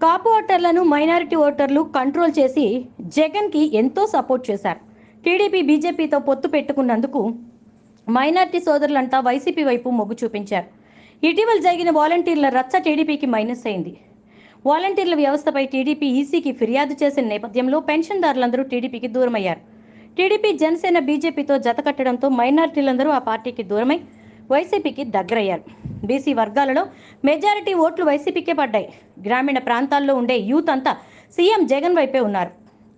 కాపు ఓటర్లను మైనారిటీ ఓటర్లు కంట్రోల్ చేసి జగన్కి ఎంతో సపోర్ట్ చేశారు. టీడీపీ బీజేపీతో పొత్తు పెట్టుకున్నందుకు మైనారిటీ సోదరులంతా వైసీపీ వైపు మొగ్గు చూపించారు. ఇటీవల జరిగిన వాలంటీర్ల రచ్చ టీడీపీకి మైనస్ అయింది. వాలంటీర్ల వ్యవస్థపై టీడీపీ ఈసీకి ఫిర్యాదు చేసిన నేపథ్యంలో పెన్షన్దారులందరూ టీడీపీకి దూరమయ్యారు. టీడీపీ జనసేన బీజేపీతో జతకట్టడంతో మైనారిటీలందరూ ఆ పార్టీకి దూరమై వైసీపీకి దగ్గరయ్యారు. బీసీ వర్గాలలో మెజారిటీ ఓట్లు వైసీపీకే పడ్డాయి. గ్రామీణ ప్రాంతాల్లో ఉండే యూత్ అంతా సీఎం జగన్ వైపే ఉన్నారు.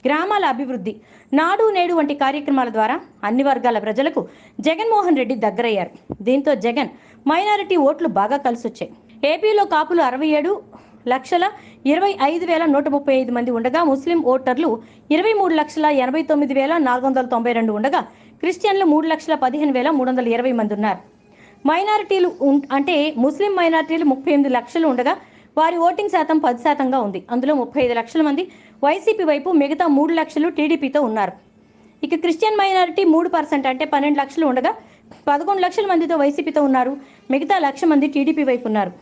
గ్రామాల అభివృద్ధి, నాడు నేడు వంటి కార్యక్రమాల ద్వారా అన్ని వర్గాల ప్రజలకు జగన్మోహన్ రెడ్డి దగ్గరయ్యారు. దీంతో జగన్ మైనారిటీ ఓట్లు బాగా కలిసొచ్చాయి. ఏపీలో కాపులు 67,25,135 మంది ఉండగా ముస్లిం ఓటర్లు 23,89,492 ఉండగా క్రిస్టియన్లు 3,15,320 మంది ఉన్నారు. మైనారిటీలు అంటే ముస్లిం మైనారిటీలు 38 లక్షలు ఉండగా వారి ఓటింగ్ శాతం 10%గా ఉంది. అందులో 35 లక్షల మంది వైసీపీ వైపు, మిగతా 3 లక్షలు టీడీపీతో ఉన్నారు. ఇక క్రిస్టియన్ మైనారిటీ 3% అంటే 12 లక్షలు ఉండగా 11 లక్షల మందితో వైసీపీతో ఉన్నారు. మిగతా 1,00,000 మంది టీడీపీ వైపు ఉన్నారు.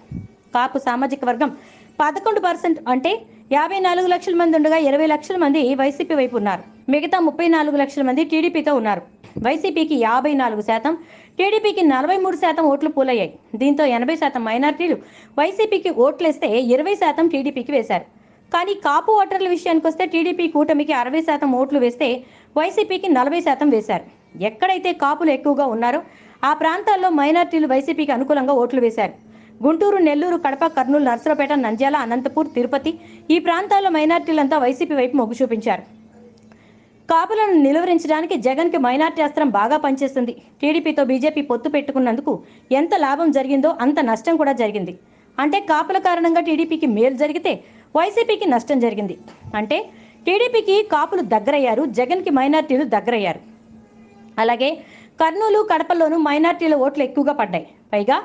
కాపు సామాజిక వర్గం 11% అంటే 54 లక్షల మంది ఉండగా 20 లక్షల మంది వైసీపీ వైపు ఉన్నారు. మిగతా 34 లక్షల మంది టీడీపీతో ఉన్నారు. వైసీపీకి 54%, టీడీపీకి 43% ఓట్లు పోలయ్యాయి. దీంతో 80% మైనారిటీలు వైసీపీకి ఓట్లేస్తే 20% టీడీపీకి వేశారు. కానీ కాపు ఓటర్ల విషయానికి వస్తే టీడీపీ కూటమికి 60% ఓట్లు వేస్తే వైసీపీకి 40% వేశారు. ఎక్కడైతే కాపులు ఎక్కువగా ఉన్నారో ఆ ప్రాంతాల్లో మైనారిటీలు వైసీపీకి అనుకూలంగా ఓట్లు వేశారు. గుంటూరు, నెల్లూరు, కడప, కర్నూలు, నర్సరావుపేట, నంద్యాల, అనంతపూర్, తిరుపతి ఈ ప్రాంతాల్లో మైనారిటీలంతా వైసీపీ వైపు మొగ్గు చూపించారు. కాపులను నిలువరించడానికి జగన్కి మైనార్టీ అస్త్రం బాగా పనిచేస్తుంది. టీడీపీతో బీజేపీ పొత్తు పెట్టుకున్నందుకు ఎంత లాభం జరిగిందో అంత నష్టం కూడా జరిగింది. అంటే కాపుల కారణంగా టీడీపీకి మేలు జరిగితే వైసీపీకి నష్టం జరిగింది. అంటే టీడీపీకి కాపులు దగ్గరయ్యారు, జగన్కి మైనార్టీలు దగ్గరయ్యారు. అలాగే కర్నూలు, కడపలోనూ మైనార్టీల ఓట్లు ఎక్కువగా పడ్డాయి. పైగా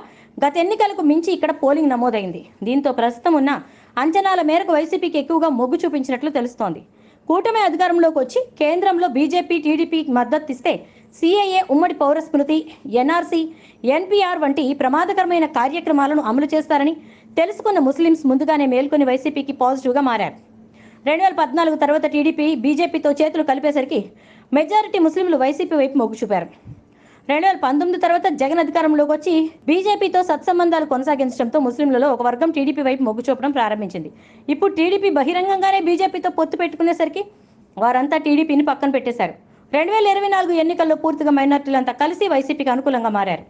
గత ఎన్నికలకు మించి ఇక్కడ పోలింగ్ నమోదైంది. దీంతో ప్రస్తుతం ఉన్న అంచనాల మేరకు వైసీపీకి ఎక్కువగా మొగ్గు చూపించినట్లు తెలుస్తోంది. కూటమి అధికారంలోకి వచ్చి కేంద్రంలో బీజేపీ, టీడీపీకి మద్దతు ఇస్తే సిఏఏ, ఉమ్మడి పౌర స్మృతి, ఎన్ఆర్సీ, ఎన్పీఆర్ వంటి ప్రమాదకరమైన కార్యక్రమాలను అమలు చేస్తారని తెలుసుకున్న ముస్లింస్ ముందుగానే మేల్కొని వైసీపీకి పాజిటివ్గా మారారు. 2014 తర్వాత టీడీపీ బీజేపీతో చేతులు కలిపేసరికి మెజారిటీ ముస్లింలు వైసీపీ వైపు మొగ్గు చూపారు. 2019 తర్వాత జగన్ అధికారంలోకి వచ్చి బీజేపీతో సత్సంబంధాలు కొనసాగించడంతో ముస్లింలలో ఒక వర్గం టీడీపీ వైపు మొగ్గు చూపడం ప్రారంభించింది. ఇప్పుడు టీడీపీ బహిరంగంగానే బీజేపీతో పొత్తు పెట్టుకునేసరికి వారంతా టీడీపీని పక్కన పెట్టేశారు. 2024 ఎన్నికల్లో పూర్తిగా మైనార్టీలంతా కలిసి వైసీపీకి అనుకూలంగా మారారు.